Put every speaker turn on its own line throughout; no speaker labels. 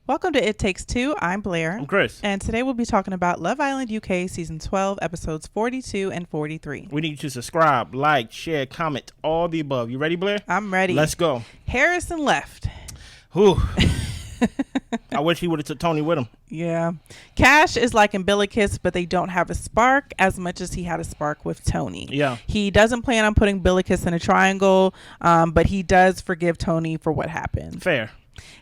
Welcome to It Takes Two. I'm Blair.
I'm Chris.
And today we'll be talking about Love Island UK Season 12, Episodes 42 and 43.
We need you to subscribe, like, share, comment, all the above. You ready, Blair?
I'm ready.
Let's go.
Harrison left.
Whew. I wish he would have took Toni with him.
Yeah. Cash is like umbilicus, but they don't have a spark as much as he had a spark with Toni.
Yeah.
He doesn't plan on putting umbilicus in a triangle, but he does forgive Toni for what happened.
Fair.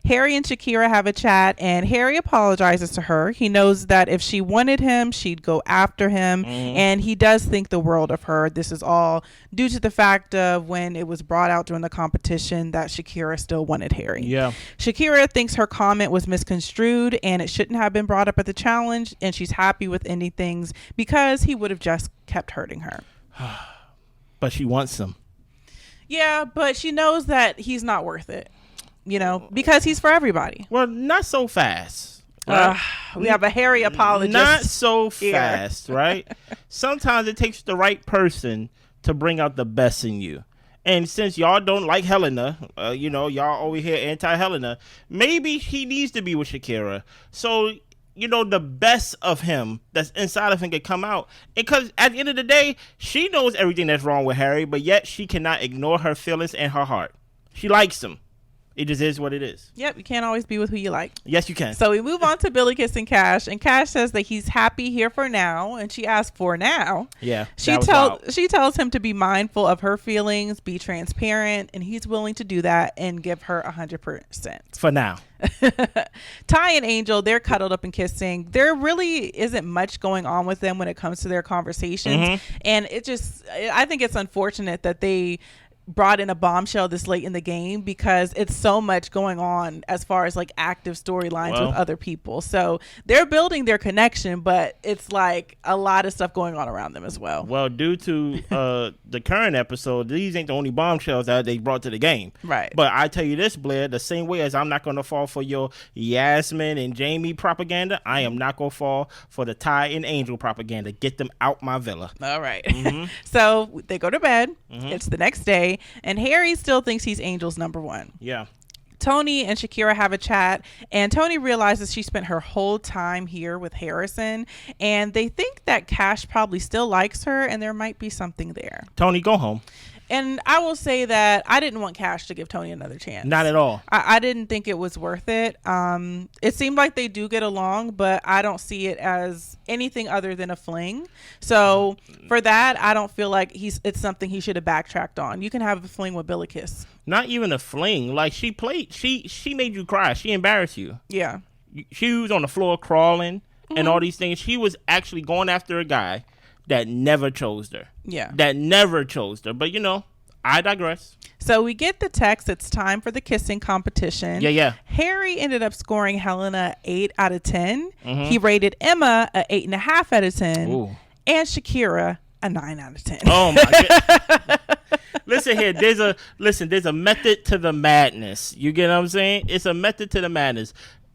Harry and Shakira have a chat, and Harry apologizes to her. He knows that if she wanted him, she'd go after him, and he does think the world of her. This is all due to the fact of when it was brought out during the competition that Shakira still wanted Harry.
Yeah.
Shakira thinks her comment was misconstrued, and it shouldn't have been brought up at the challenge, and she's happy with ending things because he would have just kept hurting her.
But she wants him.
Yeah, but she knows that he's not worth it. You know, because he's for everybody.
Well, not so fast. Right?
We have a Harry apologist.
Not so
here.
fast, right? Sometimes it takes the right person to bring out the best in you. And since y'all don't like Helena, y'all over here anti-Helena, maybe he needs to be with Shakira. So, the best of him that's inside of him can come out. Because at the end of the day, she knows everything that's wrong with Harry, but yet she cannot ignore her feelings and her heart. She likes him. It just is what it is.
Yep, you can't always be with who you like.
Yes, you can.
So we move on to Billy kissing Cash, and Cash says that he's happy here for now, and she asks for now.
Yeah,
she tells him to be mindful of her feelings, be transparent, and he's willing to do that and give her 100%.
For now.
Ty and Angel, they're cuddled up and kissing. There really isn't much going on with them when it comes to their conversations, and I think it's unfortunate that they brought in a Bombshell this late in the game because it's so much going on as far as like active storylines with other people. So they're building their connection, but it's like a lot of stuff going on around them as well.
Well, due to the current episode, these ain't the only bombshells that they brought to the game.
Right.
But I tell you this, Blair, the same way as I'm not going to fall for your Yasmin and Jamie propaganda, I am not going to fall for the Ty and Angel propaganda. Get them out my villa.
All right. So they go to bed. It's the next day. And Harry still thinks he's Angel's number one.
Yeah.
Toni and Shakira have a chat, and Toni realizes she spent her whole time here with Harrison, and they think that Cash probably still likes her, and there might be something there.
Toni, go home.
And I will say that I didn't want Cash to give Toni another chance.
Not at all.
I didn't think it was worth it. It seemed like they do get along, but I don't see it as anything other than a fling. So for that, I don't feel like it's something he should have backtracked on. You can have a fling with Billy Kiss.
Not even a fling. Like she made you cry. She embarrassed you.
Yeah.
She was on the floor crawling and all these things. She was actually going after a guy that never chose her.
Yeah.
That never chose her. But, I digress.
So we get the text. It's time for the kissing competition.
Yeah.
Harry ended up scoring Helena 8 out of 10. He rated Emma a 8.5 out of 10.
Ooh.
And Shakira a 9 out of 10.
Oh, my God. Listen here. There's a method to the madness. You get what I'm saying? It's a method to the madness.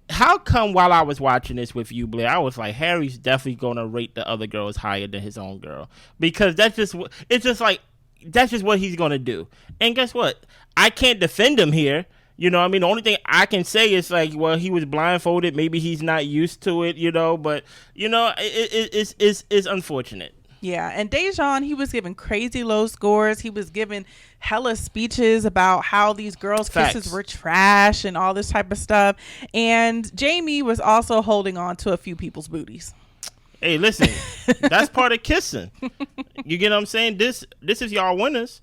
How come while I was watching this with you, Blair, I was like, Harry's definitely going to rate the other girls higher than his own girl? Because that's just what he's going to do. And guess what? I can't defend him here. The only thing I can say is like, well, he was blindfolded. Maybe he's not used to it, but, it's unfortunate.
Yeah, and Dejon, he was giving crazy low scores. He was giving hella speeches about how these girls' kisses were trash and all this type of stuff. And Jamie was also holding on to a few people's booties.
Hey, listen, that's part of kissing. You get what I'm saying? This is y'all winners.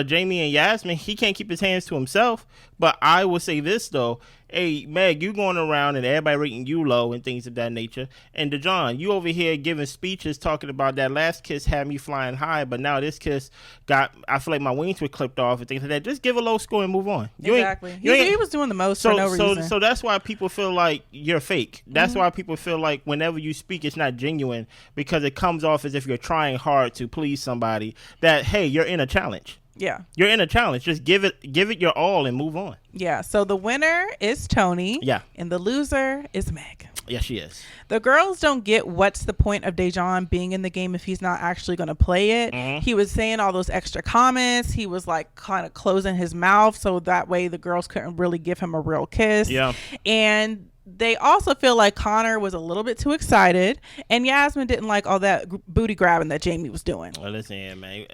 Jamie and Yasmin, he can't keep his hands to himself. But I will say this, though. Hey, Meg, you going around and everybody rating you low and things of that nature. And DeJohn, you over here giving speeches talking about that last kiss had me flying high, but now this kiss I feel like my wings were clipped off and things like that. Just give a low score and move on.
Exactly. He was doing the most for no reason.
So that's why people feel like you're fake. That's why people feel like whenever you speak, it's not genuine because it comes off as if you're trying hard to please somebody that, hey, you're in a challenge.
Yeah.
You're in a challenge. Just give it your all and move on.
Yeah. So the winner is Toni.
Yeah.
And the loser is Meg.
Yeah, she is.
The girls don't get what's the point of Dejon being in the game if he's not actually going to play it.
Mm-hmm.
He was saying all those extra comments. He was like kind of closing his mouth so that way the girls couldn't really give him a real kiss.
Yeah.
And they also feel like Conor was a little bit too excited, and Yasmin didn't like all that booty grabbing that Jamie was doing.
Well, listen, man.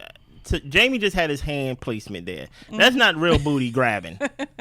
Jamie just had his hand placement there. That's not real booty grabbing.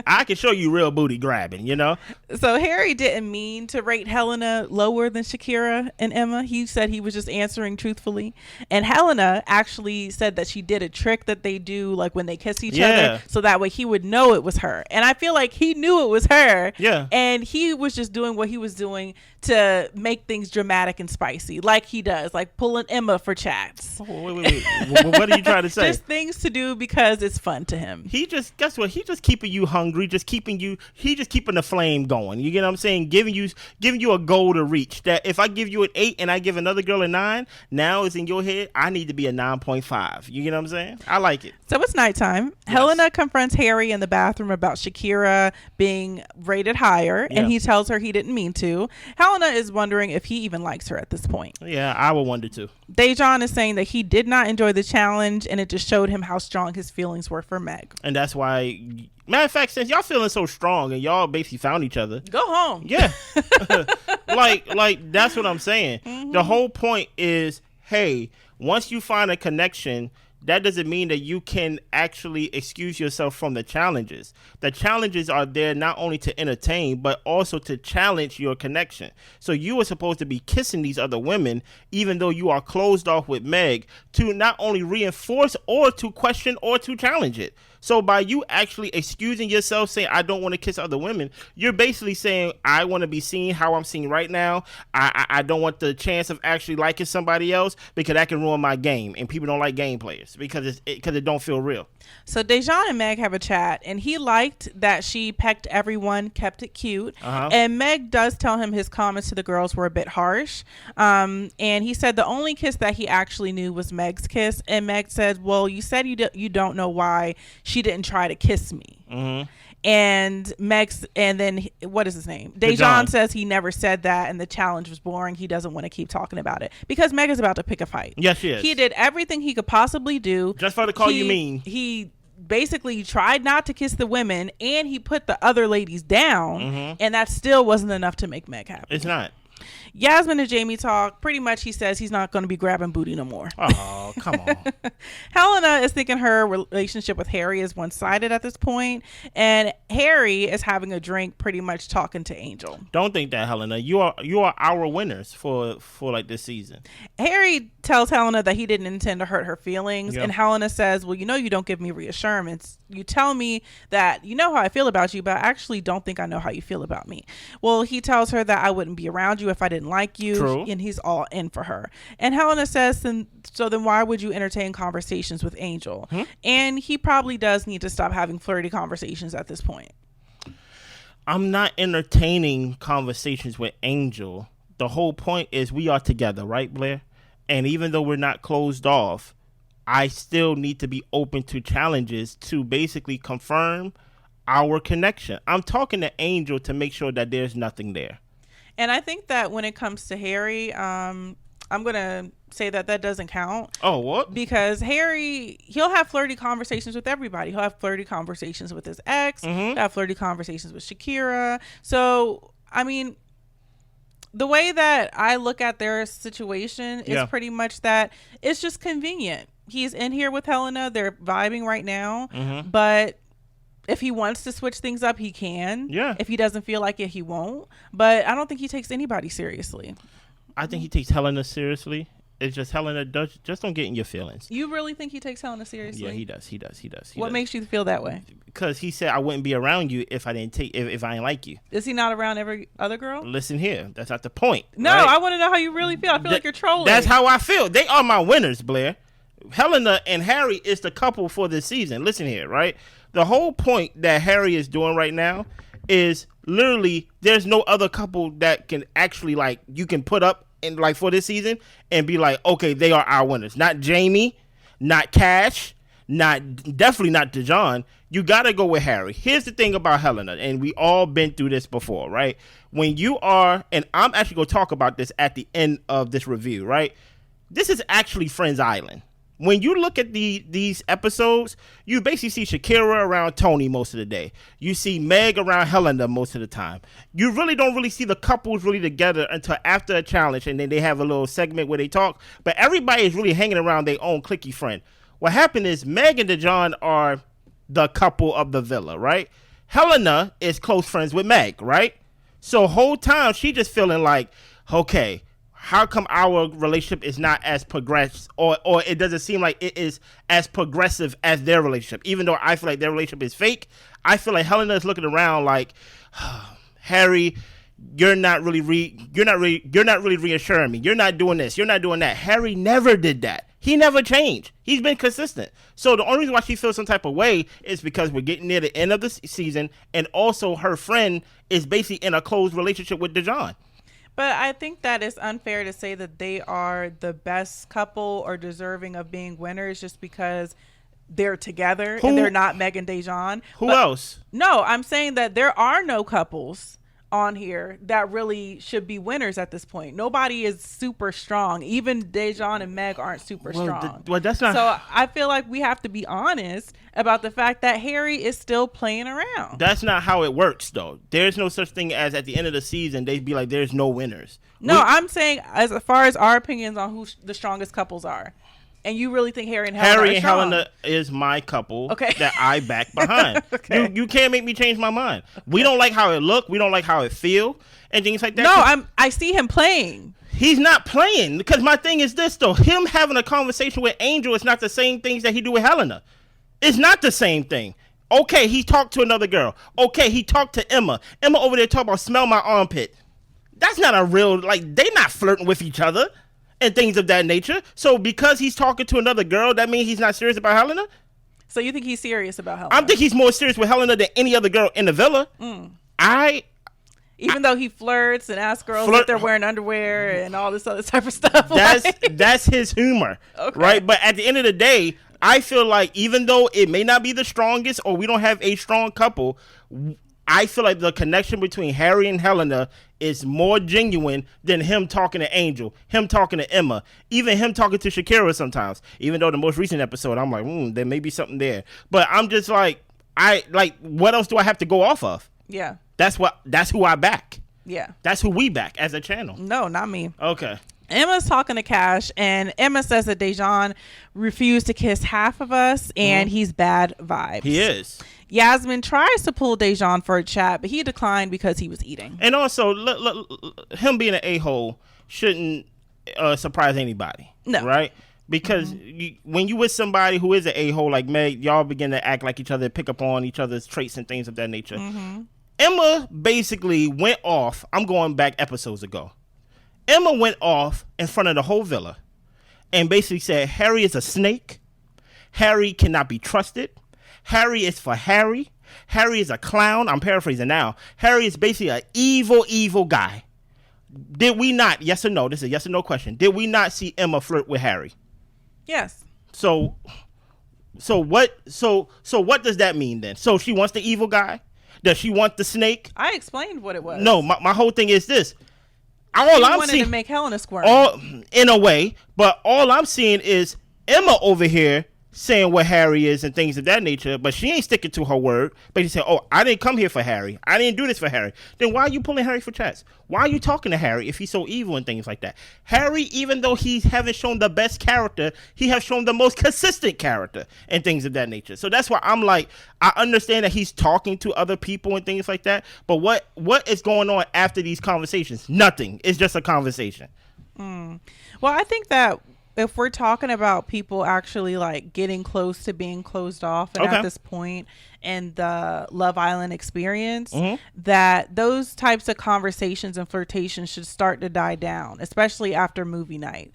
I can show you real booty grabbing, you know?
So Harry didn't mean to rate Helena lower than Shakira and Emma. He said he was just answering truthfully. And Helena actually said that she did a trick that they do like when they kiss each other, so that way he would know it was her. And I feel like he knew it was her.
Yeah.
And he was just doing what he was doing to make things dramatic and spicy, like he does, like pulling Emma for chats.
Oh, wait. What are you trying to say?
Just things to do because it's fun to him.
He just, guess what? He just keeping you hungry, he just keeping the flame going. You get what I'm saying? Giving you a goal to reach. That if I give you an 8 and I give another girl a 9, now it's in your head, I need to be a 9.5. You get what I'm saying? I like it.
So it's nighttime. Yes. Helena confronts Harry in the bathroom about Shakira being rated higher, and he tells her he didn't mean to. Helena is wondering if he even likes her at this point.
Yeah, I would wonder too.
Dejon is saying that he did not enjoy the challenge, and it just showed him how strong his feelings were for Meg.
And that's why, matter of fact, since y'all feeling so strong and y'all basically found each other,
go home.
Yeah. like that's what I'm saying. Mm-hmm. The whole point is, hey, once you find a connection, that doesn't mean that you can actually excuse yourself from the challenges. The challenges are there not only to entertain, but also to challenge your connection. So you were supposed to be kissing these other women, even though you are closed off with Meg, to not only reinforce or to question or to challenge it. So by you actually excusing yourself, saying, I don't want to kiss other women, you're basically saying, I want to be seen how I'm seen right now. I don't want the chance of actually liking somebody else because that can ruin my game. And people don't like game players because it don't feel real. So
Dejon and Meg have a chat, and he liked that she pecked everyone, kept it cute. And Meg does tell him his comments to the girls were a bit harsh. And he said the only kiss that he actually knew was Meg's kiss. And Meg said, well, you said you don't know why she didn't try to kiss me.
Mm-hmm.
And then what is his name? Dejon says he never said that, and the challenge was boring. He doesn't want to keep talking about it because Meg is about to pick a fight.
Yes, she is.
He did everything he could possibly do
just for to call you mean.
He basically tried not to kiss the women, and he put the other ladies down, and that still wasn't enough to make Meg happy.
It's not.
Yasmin and Jamie talk. Pretty much he says he's not going to be grabbing booty no more.
Oh, come on.
Helena is thinking her relationship with Harry is one-sided at this point, and Harry is having a drink, pretty much talking to Angel.
Don't think that, Helena. You are our winners for like this season.
Harry tells Helena that he didn't intend to hurt her feelings, and Helena says, well, you don't give me reassurance. You tell me that you know how I feel about you, but I actually don't think I know how you feel about me. Well, he tells her that I wouldn't be around you if I didn't like you.
True.
And he's all in for her. And Helena says, so then why would you entertain conversations with Angel? And he probably does need to stop having flirty conversations at this point.
I'm not entertaining conversations with Angel. The whole point is we are together, right, Blair? And even though we're not closed off, I still need to be open to challenges to basically confirm our connection. I'm talking to Angel to make sure that there's nothing there.
And I think that when it comes to Harry, I'm going to say that doesn't count.
Oh, what?
Because Harry, he'll have flirty conversations with everybody. He'll have flirty conversations with his ex. He'll have flirty conversations with Shakira. So, I mean, the way that I look at their situation is pretty much that it's just convenient. He's in here with Helena. They're vibing right now. But if he wants to switch things up, he can.
Yeah.
If he doesn't feel like it, he won't. But I don't think he takes anybody seriously.
I think he takes Helena seriously. It's just Helena just don't get in your feelings.
You really think he takes Helena seriously?
Yeah, he does.
What makes you feel that way?
Because he said I wouldn't be around you if I didn't like you.
Is he not around every other girl?
Listen here, that's not the point.
No, right? I want to know how you really feel. I feel like you're trolling.
That's how I feel. They are my winners, Blair. Helena and Harry is the couple for this season. Listen here, right? The whole point that Harry is doing right now is literally there's no other couple that can actually like you can put up in like for this season and be like, okay, they are our winners. Not Jamie, not Cash, definitely not Dejon, you got to go with Harry. Here's the thing about Helena, and we all been through this before, right? When you are, and I'm actually going to talk about this at the end of this review, right? This is actually Friends Island. When you look at these episodes, you basically see Shakira around Toni most of the day. You see Meg around Helena most of the time. You really don't really see the couples really together until after a challenge, and then they have a little segment where they talk. But everybody is really hanging around their own cliquey friend. What happened is Meg and Dejon are the couple of the villa, right? Helena is close friends with Meg, right? So whole time she just feeling like, okay, how come our relationship is not as progressed, or it doesn't seem like it is as progressive as their relationship? Even though I feel like their relationship is fake, I feel like Helena is looking around like, Harry, you're not really reassuring me. You're not doing this. You're not doing that. Harry never did that. He never changed. He's been consistent. So the only reason why she feels some type of way is because we're getting near the end of the season, and also her friend is basically in a close relationship with Dejon.
But I think that it's unfair to say that they are the best couple or deserving of being winners just because they're together and they're not Meg and Dejon.
Who else?
No, I'm saying that there are no couples on here that really should be winners at this point. Nobody is super strong. Even Dejon and Meg aren't super strong.
That's not.
So I feel like we have to be honest about the fact that Harry is still playing around.
That's not how it works, though. There's no such thing as at the end of the season they'd be like, there's no winners.
No, I'm saying as far as our opinions on who the strongest couples are. And you really think Harry and
Helena is my couple that I back behind.
Okay.
You can't make me change my mind. Okay. We don't like how it look. We don't like how it feel and things like that.
No, I see him playing.
He's not playing, because my thing is this, though. Him having a conversation with Angel is not the same things that he do with Helena. It's not the same thing. Okay, he talked to another girl. Okay, he talked to Emma. Emma over there talking about smell my armpit. That's not a real, like, they not flirting with each other and things of that nature. So because he's talking to another girl, that means he's not serious about Helena?
So you think he's serious about Helena?
I think he's more serious with Helena than any other girl in the villa.
Even though he flirts and asks girls if they're wearing underwear and all this other type of stuff.
That's his humor, right? But at the end of the day, I feel like even though it may not be the strongest or we don't have a strong couple, I feel like the connection between Harry and Helena is more genuine than him talking to Angel, him talking to Emma, even him talking to Shakira sometimes. Even though the most recent episode, I'm like, there may be something there. But I'm just like, what else do I have to go off of?
Yeah.
That's who I back.
Yeah.
That's who we back as a channel.
No, not me.
Okay.
Emma's talking to Cash, and Emma says that Dejon refused to kiss half of us, and he's bad vibes.
He is.
Yasmin tries to pull Dejon for a chat, but he declined because he was eating.
And also, him being an a-hole shouldn't surprise anybody.
No.
Right? Because when you with somebody who is an a-hole like Meg, y'all begin to act like each other, pick up on each other's traits and things of that nature. Mm-hmm. Emma basically went off. I'm going back episodes ago. Emma went off in front of the whole villa and basically said, Harry is a snake. Harry cannot be trusted. Harry is for Harry. Harry is a clown. I'm paraphrasing now. Harry is basically an evil, evil guy. Did we not, yes or no, this is a yes or no question, did we not see Emma flirt with Harry?
Yes.
So what does that mean then? So she wants the evil guy? Does she want the snake?
I explained what it was.
No, my whole thing is this.
She wanted to make Helena squirm.
In a way, but all I'm seeing is Emma over here saying what Harry is and things of that nature, but she ain't sticking to her word. But she said, I didn't come here for Harry. I didn't do this for Harry. Then why are you pulling Harry for chats? Why are you talking to Harry if he's so evil and things like that? Harry, even though he haven't shown the best character, he has shown the most consistent character and things of that nature. So that's why I'm like, I understand that he's talking to other people and things like that, but what is going on after these conversations? Nothing. It's just a conversation.
Well, I think that if we're talking about people actually like getting close to being closed off and at this point in the Love Island experience, that those types of conversations and flirtations should start to die down, especially after movie night.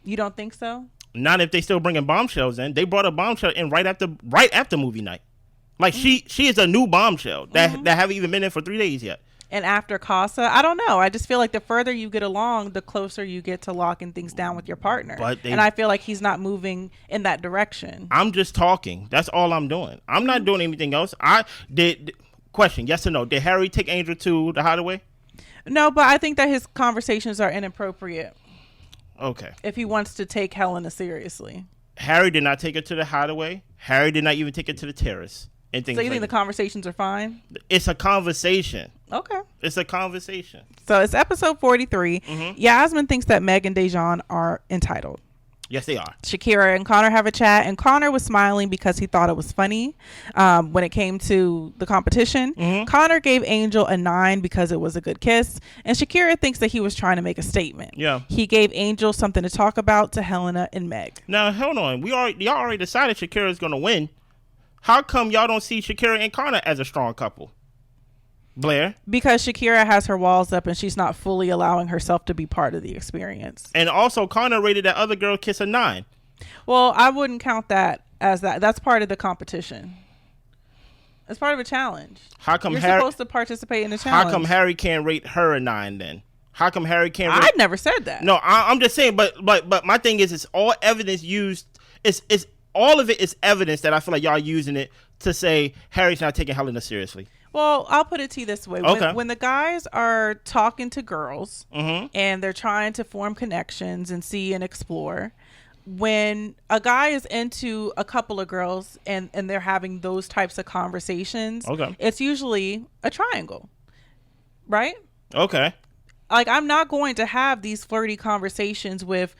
You don't think so?
Not if they still bringing bombshells in. They brought a bombshell in right after movie night. Like she is a new bombshell that haven't even been in for 3 days yet.
and after Casa, I don't know. I just feel like the further you get along, the closer you get to locking things down with your partner. And I feel like he's not moving in that direction.
I'm just talking. That's all I'm doing. I'm not doing anything else. Question, yes or no? Did Harry take Angel to the hideaway?
No, but I think that his conversations are inappropriate.
Okay.
If he wants to take Helena seriously.
Harry did not take her to the hideaway. Harry did not even take her to the terrace. And things
so you
like
think the conversations are fine?
It's a conversation.
Okay.
It's a conversation.
So it's episode 43. Yasmin thinks that Meg and Dejon are entitled.
Yes, they are.
Shakira and Conor have a chat, and Conor was smiling because he thought it was funny when it came to the competition. Conor gave Angel a 9 because it was a good kiss, and Shakira thinks that he was trying to make a statement.
Yeah.
He gave Angel something to talk about to Helena and Meg.
Now, hold on. Y'all already decided Shakira is going to win. How come y'all don't see Shakira and Conor as a strong couple? Blair?
Because Shakira has her walls up and she's not fully allowing herself to be part of the experience.
And also, Conor rated that other girl kiss a 9.
Well, I wouldn't count that as that. That's part of the competition. It's part of a challenge.
How come
You're supposed to participate in the challenge?
How come Harry can't rate her a 9 then? How come Harry can't rate...
I never said that.
No, I'm just saying, but my thing is, it's all evidence used. It's all of it is evidence that I feel like y'all using it to say Harry's not taking Helena seriously.
Well, I'll put it to you this way.
Okay.
When the guys are talking to girls and they're trying to form connections and see and explore, when a guy is into a couple of girls and they're having those types of conversations, it's usually a triangle, right?
Okay.
Like, I'm not going to have these flirty conversations with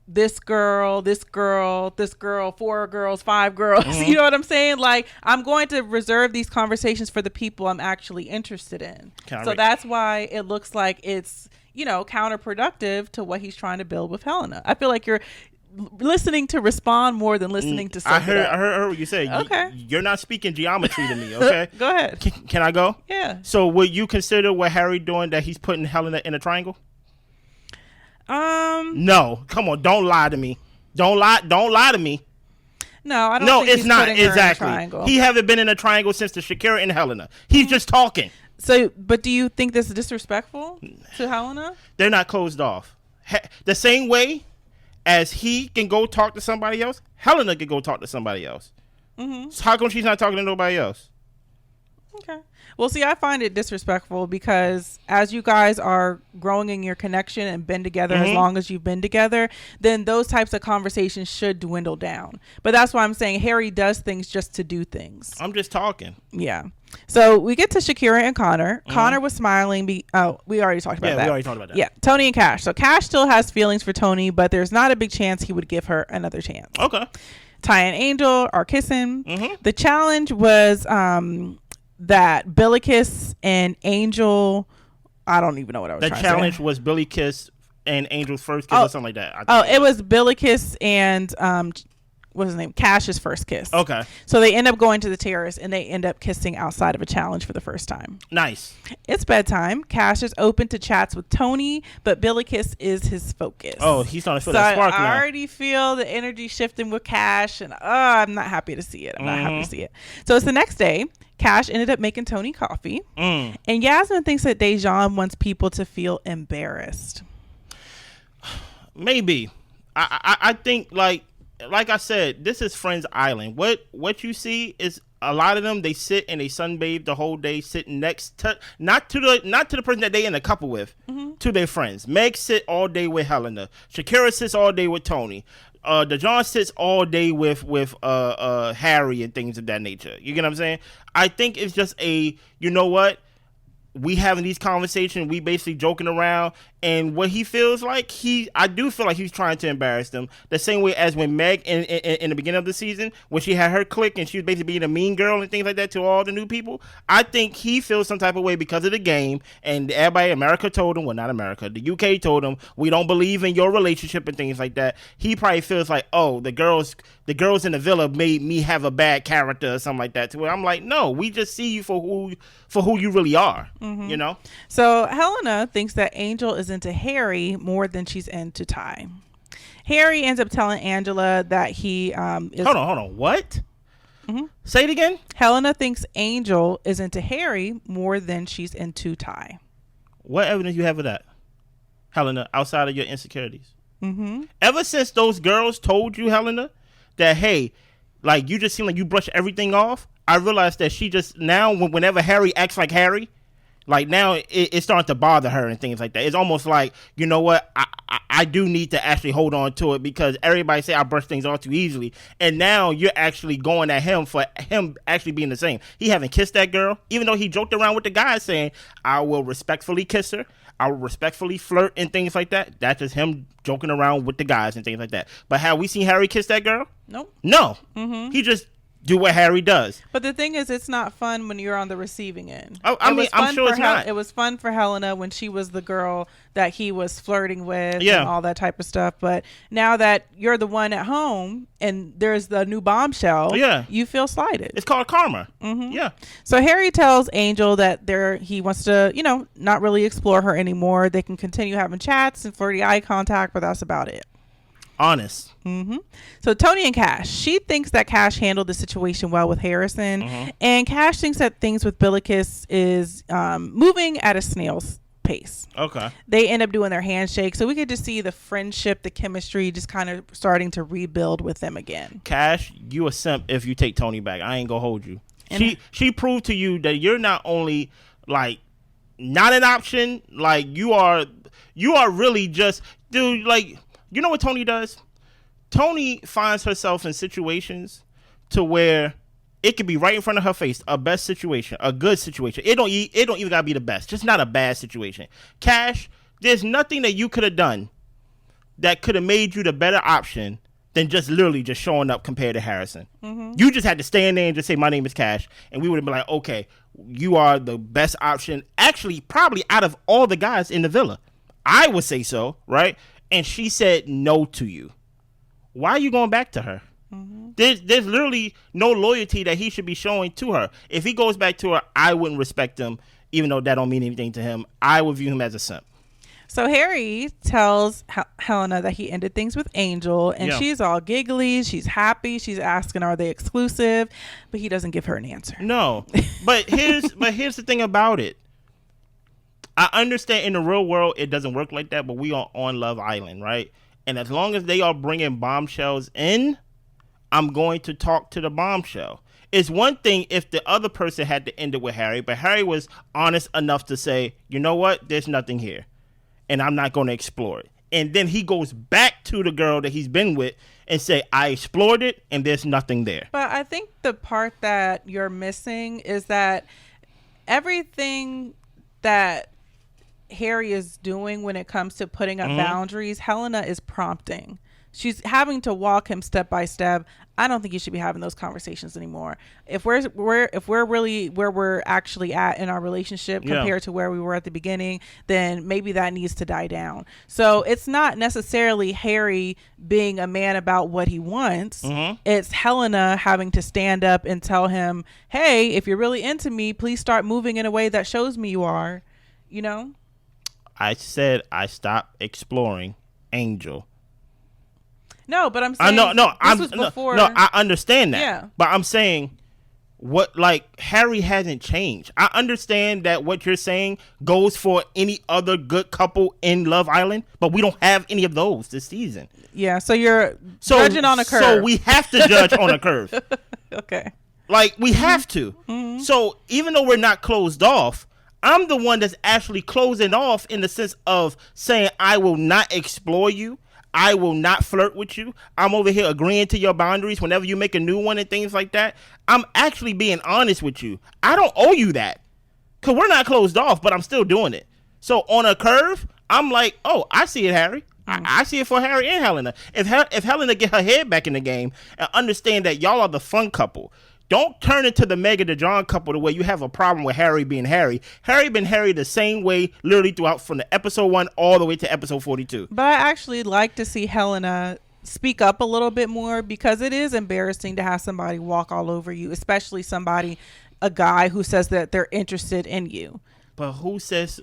this girl, 4 girls, 5 girls. You know what I'm saying? Like, I'm going to reserve these conversations for the people I'm actually interested in. So that's why it looks like it's, counterproductive to what he's trying to build with Helena. I feel like you're listening to respond more than listening to
I heard what you said.
Okay.
You're not speaking geometry to me, okay?
Go ahead.
Can I go?
Yeah.
So would you consider what Harry doing that he's putting Helena in a triangle? No, come on, don't lie to me. Don't lie to me.
No, I don't think he's putting her in a triangle.
He haven't been in a triangle since the Shakira and Helena. He's just talking.
So, but do you think this is disrespectful to Helena?
They're not closed off. The same way as he can go talk to somebody else, Helena can go talk to somebody else. So how come she's not talking to nobody else?
Okay. Well, see, I find it disrespectful because as you guys are growing in your connection and been together as long as you've been together, then those types of conversations should dwindle down. But that's why I'm saying Harry does things just to do things.
I'm just talking.
Yeah. So we get to Shakira and Conor. Conor was smiling. We already talked about that.
Yeah, we already talked about that.
Yeah. Toni and Cash. So Cash still has feelings for Toni, but there's not a big chance he would give her another chance.
Okay.
Ty and Angel are kissing. The challenge was that Billy Kiss and Angel, I don't even know what I was trying to say.
The challenge was Billy Kiss and Angel's first kiss or something like that.
It was Billy Kiss and what's his name? Cash's first kiss.
Okay.
So they end up going to the terrace and they end up kissing outside of a challenge for the first time.
Nice.
It's bedtime. Cash is open to chats with Toni, but Billy Kiss is his focus.
Oh, he's starting to feel that spark now.
I already feel the energy shifting with Cash, and I'm not happy to see it. So it's the next day. Cash ended up making Toni coffee, and Yasmin thinks that Dejon wants people to feel embarrassed.
Maybe. I think like I said, this is Friends Island. What you see is a lot of them. They sit and they sunbathe the whole day, sitting next to not to the person that they in a couple with, to their friends. Meg sit all day with Helena. Shakira sits all day with Toni. Dejon sits all day with Harry and things of that nature. You get what I'm saying? I think it's just you know what? We having these conversations, we basically joking around, and what he feels like, I do feel like he's trying to embarrass them. The same way as when Meg in the beginning of the season, when she had her clique and she was basically being a mean girl and things like that to all the new people. I think he feels some type of way because of the game, and everybody, America told him, well, not America, the UK told him, we don't believe in your relationship and things like that. He probably feels like, oh, the girls in the villa made me have a bad character or something like that. To where I'm like, no, we just see you for who you really are. You know. So
Helena thinks that Angel is into Harry more than she's into Ty. Harry ends up telling Angela that he is.
Hold on. What? Say it again.
Helena thinks Angel is into Harry more than she's into Ty.
What evidence you have of that, Helena, outside of your insecurities?
Mm-hmm.
Ever since those girls told you, Helena, that, hey, like, you just seem like you brush everything off, I realized that she just, now, whenever Harry acts like Harry, like, now it's starting to bother her and things like that. It's almost like, you know what, I do need to actually hold on to it because everybody say I brush things off too easily. And now you're actually going at him for him actually being the same. He haven't kissed that girl, even though he joked around with the guy saying, I will respectfully kiss her. I will respectfully flirt and things like that. That's just him joking around with the guys and things like that. But have we seen Harry kiss that girl?
Nope.
No.
Mm-hmm.
He just do what Harry does.
But the thing is, it's not fun when you're on the receiving end.
Oh, I mean, I'm sure it's not.
It was fun for Helena when she was the girl that he was flirting with and all that type of stuff. But now that you're the one at home and there's the new bombshell, you feel slighted.
It's called karma.
Mm-hmm.
Yeah.
So Harry tells Angel that he wants to, not really explore her anymore. They can continue having chats and flirty eye contact, but that's about it.
Honest.
Mm-hmm. So Toni and Cash, she thinks that Cash handled the situation well with Harrison, and Cash thinks that things with Billikis is moving at a snail's pace.
Okay.
They end up doing their handshake, so we get to see the friendship, the chemistry, just kind of starting to rebuild with them again.
Cash, you a simp if you take Toni back. I ain't gonna hold you. And she proved to you that you're not only like not an option, like you are really just, dude, like. You know what Toni does? Toni finds herself in situations to where it could be right in front of her face, a best situation, a good situation. It don't even gotta be the best, just not a bad situation. Cash, there's nothing that you could have done that could have made you the better option than just literally just showing up compared to Harrison. Mm-hmm. You just had to stand there and just say, my name is Cash, and we would have been like, okay, you are the best option. Actually, probably out of all the guys in the villa, I would say so, right? And she said no to you. Why are you going back to her? Mm-hmm. There's literally no loyalty that he should be showing to her. If he goes back to her, I wouldn't respect him, even though that don't mean anything to him. I would view him as a simp.
So Harry tells Helena that he ended things with Angel, and she's all giggly. She's happy. She's asking, are they exclusive? But he doesn't give her an answer.
No. But here's the thing about it. I understand in the real world it doesn't work like that, but we are on Love Island, right? And as long as they are bringing bombshells in, I'm going to talk to the bombshell. It's one thing if the other person had to end it with Harry, but Harry was honest enough to say, you know what, there's nothing here, and I'm not going to explore it. And then he goes back to the girl that he's been with and say, I explored it, and there's nothing there.
But I think the part that you're missing is that everything that Harry is doing when it comes to putting up boundaries, Helena is prompting. She's having to walk him step by step. I don't think you should be having those conversations anymore. If we're really where we're actually at in our relationship compared to where we were at the beginning, then maybe that needs to die down. So it's not necessarily Harry being a man about what he wants. It's Helena having to stand up and tell him, hey, if you're really into me, please start moving in a way that shows me you are,
I said I stopped exploring Angel.
No, but I'm saying
I understand that.
Yeah.
But I'm saying Harry hasn't changed. I understand that what you're saying goes for any other good couple in Love Island, but we don't have any of those this season.
Yeah, so you're judging on a curve.
So we have to judge on a curve.
Okay.
Like, we have to. Mm-hmm. So even though we're not closed off, I'm the one that's actually closing off in the sense of saying I will not explore you. I will not flirt with you. I'm over here agreeing to your boundaries whenever you make a new one and things like that. I'm actually being honest with you. I don't owe you that because we're not closed off, but I'm still doing it. So on a curve, I'm like, oh, I see it, Harry. I see it for Harry and Helena. If Helena get her head back in the game and understand that y'all are the fun couple, don't turn into the Mega DeJohn couple the way you have a problem with Harry being Harry. Harry been Harry the same way literally throughout from the episode 1 all the way to episode 42.
But I actually like to see Helena speak up a little bit more because it is embarrassing to have somebody walk all over you, especially a guy who says that they're interested in you.
But who says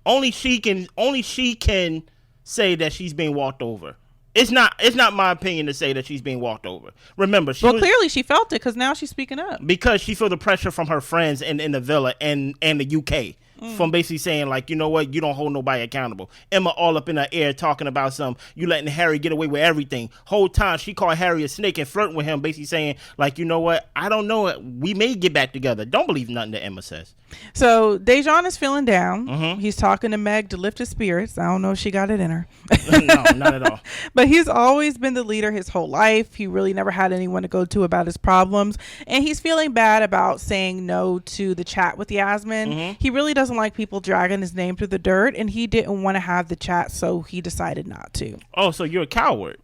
only she can say that she's being walked over. It's not my opinion to say that she's being walked over. Remember,
clearly she felt it because now she's speaking up.
Because she felt the pressure from her friends in the villa and the UK. From basically saying, like, you know what, you don't hold nobody accountable. Emma all up in her ear talking about you letting Harry get away with everything. Whole time she called Harry a snake and flirting with him, basically saying, like, you know what, I don't know, we may get back together. Don't believe nothing that Emma says.
So Dejon is feeling down. He's talking to Meg to lift his spirits. I don't know if she got it in her.
No, not at all.
But he's always been the leader his whole life. He really never had anyone to go to about his problems. And he's feeling bad about saying no to the chat with Yasmin. He really doesn't like people dragging his name through the dirt, and he didn't want to have the chat, so he decided not to.
Oh, so you're a coward.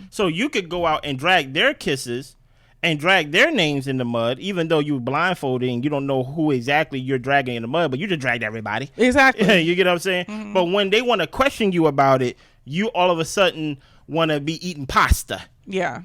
So you could go out and drag their kisses and drag their names in the mud, even though you blindfolded and you don't know who exactly you're dragging in the mud, but you just dragged everybody.
Exactly.
You get what I'm saying? But when they want to question you about it, you all of a sudden want to be eating pasta.
Yeah.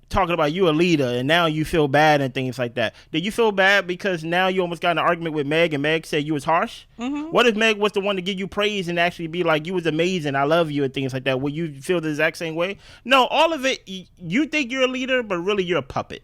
Talking about you a leader, and now you feel bad and things like that. Did you feel bad because now you almost got in an argument with Meg and Meg said you was harsh? What if Meg was the one to give you praise and actually be like, you was amazing, I love you, and things like that? Will you feel the exact same way? No, all of it, you think you're a leader, but really you're a puppet.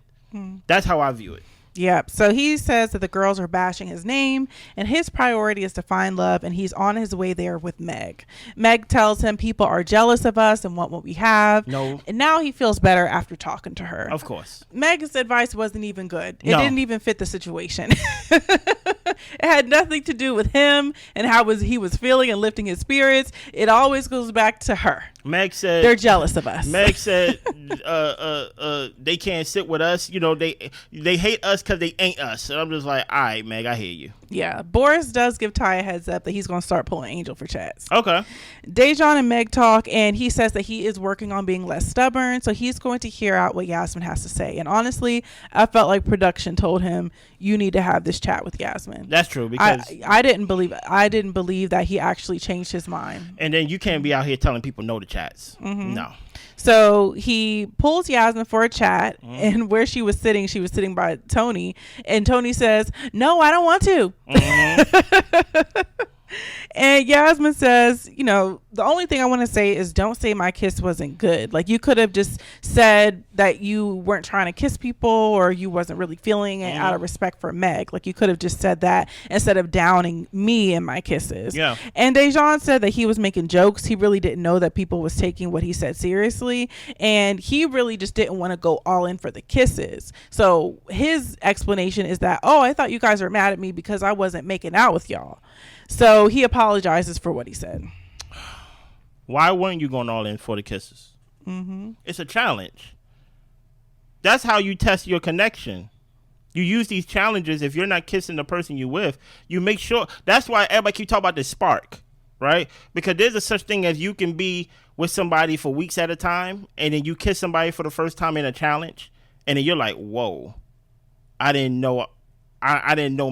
That's how I view it.
Yep. So he says that the girls are bashing his name, and his priority is to find love, and he's on his way there with Meg. Meg tells him people are jealous of us and want what we have.
No.
And now he feels better after talking to her.
Of course.
Meg's advice wasn't even good. It didn't even fit the situation. It had nothing to do with him and how he was feeling and lifting his spirits. It always goes back to her.
Meg said
they're jealous of us.
Meg said they can't sit with us. You know, they hate us because they ain't us. And I'm just like, all right, Meg, I hear you.
Yeah. Boris does give Ty a heads up that he's going to start pulling Angel for chats.
Okay.
Dejon and Meg talk, and he says that he is working on being less stubborn, so he's going to hear out what Yasmin has to say. And honestly, I felt like production told him, you need to have this chat with Yasmin.
That's true, because
I didn't believe that he actually changed his mind.
And then you can't be out here telling people no to chats. No.
So he pulls Yasmin for a chat, and where she was sitting by Toni, and Toni says, no, I don't want to. And Yasmin says, you know, the only thing I want to say is don't say my kiss wasn't good. Like, you could have just said that you weren't trying to kiss people, or you wasn't really feeling it out of respect for Meg. Like, you could have just said that instead of downing me in my kisses.
Yeah.
And Dejon said that he was making jokes. He really didn't know that people was taking what he said seriously, and he really just didn't want to go all in for the kisses. So his explanation is that, oh, I thought you guys were mad at me because I wasn't making out with y'all. So he apologizes for what he said.
Why weren't you going all in for the kisses? It's a challenge. That's how you test your connection. You use these challenges. If you're not kissing the person you're with, you make sure. That's why everybody keep talking about this spark, right? Because there's a such thing as you can be with somebody for weeks at a time, and then you kiss somebody for the first time in a challenge, and then you're like, whoa, I didn't know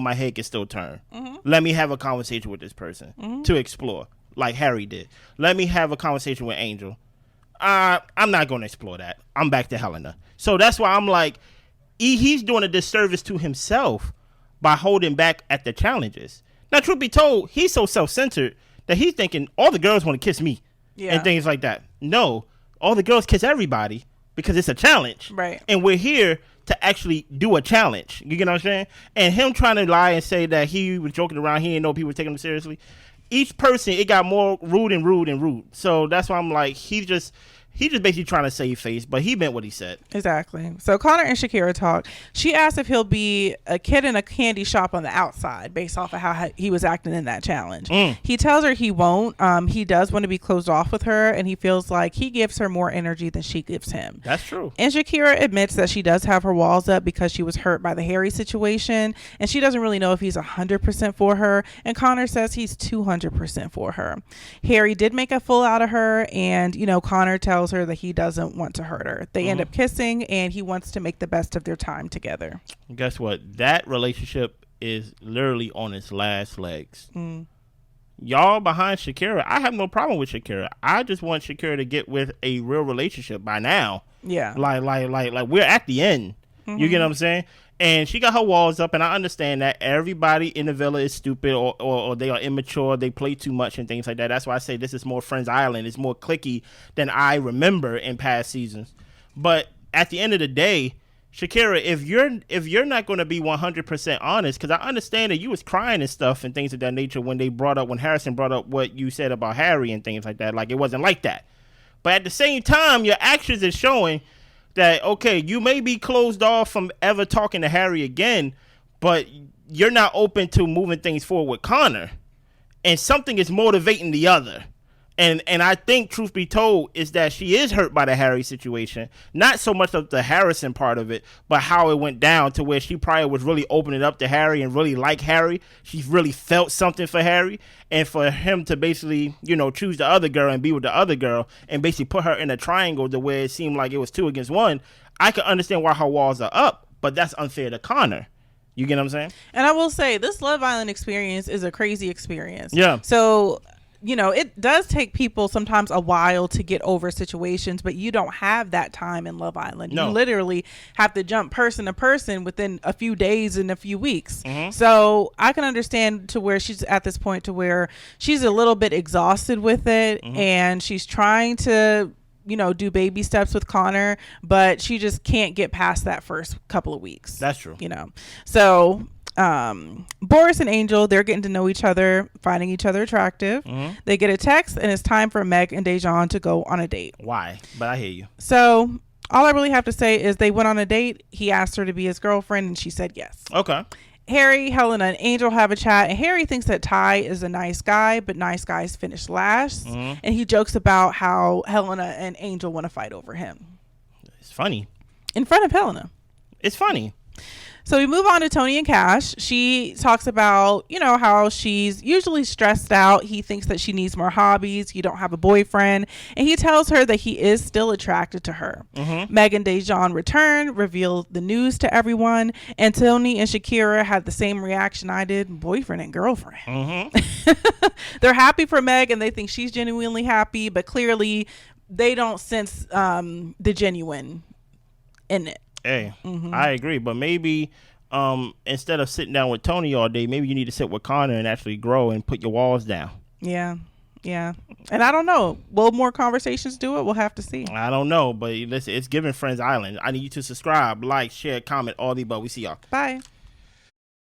my head could still turn. Let me have a conversation with this person to explore, like Harry did. Let me have a conversation with Angel. I'm not going to explore that. I'm back to Helena. So that's why I'm like, he's doing a disservice to himself by holding back at the challenges. Now, truth be told, he's so self-centered that he's thinking all the girls want to kiss me and things like that. No, all the girls kiss everybody because it's a challenge.
Right. And
we're here to actually do a challenge. You get what I'm saying? And him trying to lie and say that he was joking around, he didn't know people were taking him seriously. Each person, it got more rude and rude and rude. So that's why I'm like, he just basically trying to save face, but he meant what he said.
Exactly. So Conor and Shakira talk. She asked if he'll be a kid in a candy shop on the outside based off of how he was acting in that challenge. He tells her he won't. He does want to be closed off with her, and he feels like he gives her more energy than she gives him.
That's true.
And Shakira admits that she does have her walls up because she was hurt by the Harry situation, and she doesn't really know if he's 100% for her, and Conor says he's 200% for her. Harry did make a fool out of her, and, you know, Conor tells her that he doesn't want to hurt her. They end up kissing, and he wants to make the best of their time together.
Guess what? That relationship is literally on its last legs. Y'all behind Shakira. I have no problem with Shakira. I just want Shakira to get with a real relationship by now.
Yeah.
Like we're at the end. You get what I'm saying? And she got her walls up, and I understand that everybody in the villa is stupid or they are immature, they play too much and things like that. That's why I say this is more Friends Island. It's more cliquey than I remember in past seasons. But at the end of the day, Shakira, if you're not going to be 100% honest, because I understand that you was crying and stuff and things of that nature when Harrison brought up what you said about Harry and things like that. Like, it wasn't like that. But at the same time, your actions is showing that, okay, you may be closed off from ever talking to Harry again, but you're not open to moving things forward with Conor. And something is motivating the other. And I think, truth be told, is that she is hurt by the Harry situation. Not so much of the Harrison part of it, but how it went down to where she probably was really opening up to Harry and really like Harry. She really felt something for Harry. And for him to basically, choose the other girl and be with the other girl and basically put her in a triangle to where it seemed like it was 2 against 1, I can understand why her walls are up, but that's unfair to Conor. You get what I'm saying?
And I will say, this Love Island experience is a crazy experience.
Yeah.
So, it does take people sometimes a while to get over situations, but you don't have that time in Love Island. No. You literally have to jump person to person within a few days and a few weeks. Mm-hmm. So I can understand to where she's at this point to where she's a little bit exhausted with it, mm-hmm. and she's trying to do baby steps with Conor, but she just can't get past that first couple of weeks.
That's true.
So Boris and Angel, they're getting to know each other, finding each other attractive. Mm-hmm. They get a text, and it's time for Meg and Dejon to go on a date.
Why? But I hear you.
So all I really have to say is they went on a date. He asked her to be his girlfriend, and she said yes.
Okay.
Harry, Helena, and Angel have a chat, and Harry thinks that Ty is a nice guy, but nice guys finish last. Mm-hmm. And he jokes about how Helena and Angel want to fight over him.
It's funny.
In front of Helena.
It's funny.
So we move on to Toni and Cash. She talks about, how she's usually stressed out. He thinks that she needs more hobbies. You don't have a boyfriend. And he tells her that he is still attracted to her. Mm-hmm. Meg and Dejon return, reveal the news to everyone. And Toni and Shakira had the same reaction I did, boyfriend and girlfriend. Mm-hmm. They're happy for Meg, and they think she's genuinely happy. But clearly, they don't sense the genuine in it.
Hey, mm-hmm. I agree, but maybe instead of sitting down with Toni all day, maybe you need to sit with Conor and actually grow and put your walls down.
Yeah. And I don't know. Will more conversations do it? We'll have to see.
I don't know, but listen, it's giving Friends Island. I need you to subscribe, like, share, comment, all the above. We see y'all.
Bye.